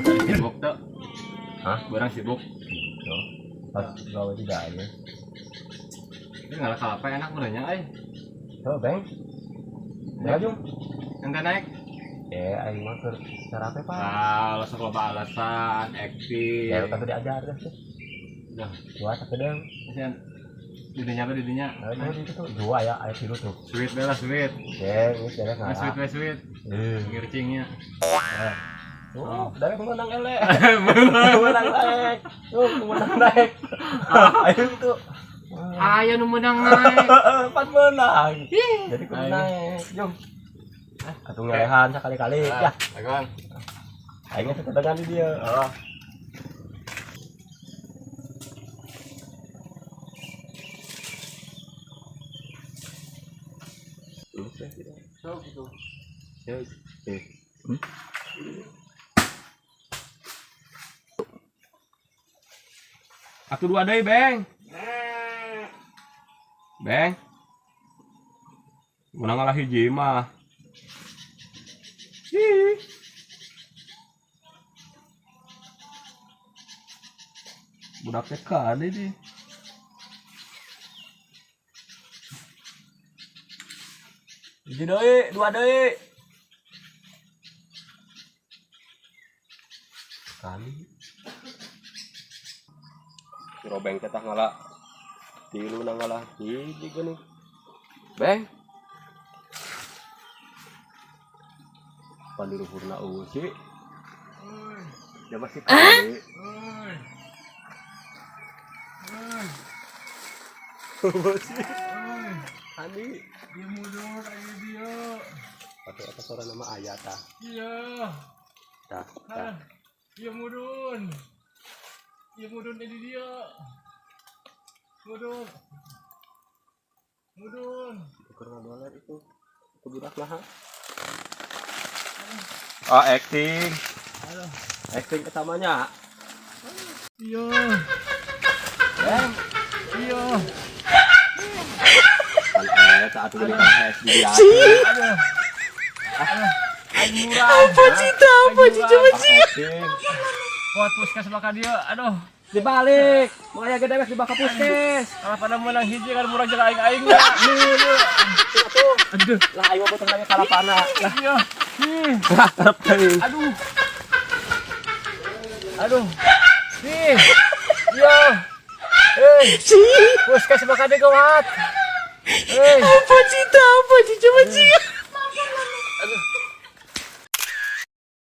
Sibuk tuh. Hah? Barang sibuk. Tuh. Pas gawe tidak aja. Ini nggak kalah apa enak beranya, Tuh, Bang. Ya, Jung. Yang naik. Aing mah keur cara apa, Pak? Alasan loba alasan, aktif. Ya, tapi diajar deh. Udah, Buat kedeng. kasihan. Didinya apa didinya? Nah, itu tuh dua ya, ayo tilu tuh. Sweet bela sweet. Ini beres Nah, sweet enggak? sweet. Eh. Ngircingnya. Dari pemenang ele. Pemenang naik. Pemenang naik. Ayo tuh. Ayo nu menang naik. Empat menang. Jadi kudu naik. Jom. Atuh ngelehan sekali-kali ya. Agan. Aingnya sekedengan di dia. Oh. So gitu. Ya. Atuh dua deui, Beng. Beng. Menang ngalah hiji mah. Ih. Budak teh kade di. Hiji deui, dua deui. Kali. Si Robeng teh tah ngalah. Tilu na ngalah hiji geuning. Beng. Pandu luhurna eueuh ya masih kali. Masih. Andi. Dia mundur aja dia. Atau suara nama ayah tah. Iya. Tah. Tah. Dia mudun. Dia mudun jadi dia. Mudun. Mudun. Kurang dolar itu. Itu budak lah. Oh, acting. Halo. Acting kesamanya. Iya. Beng. Iya. Saat itu kita HS di dia. Aduh. Aduh. Murah. Apa cita? Apa cita? Acting. Kuat puskes belakang dia. Aduh. Dibalik. Makanya gede di baka puskes. Kalau pada menang hiji kan murah jaga aing-aing. Aduh. Lah ayo potong lagi kalapana. Lah. Iya. Ih. Aduh. Aduh. Ih. Iya. Puskes belakang dia gawat. Apa cita? Apa cita? Aduh.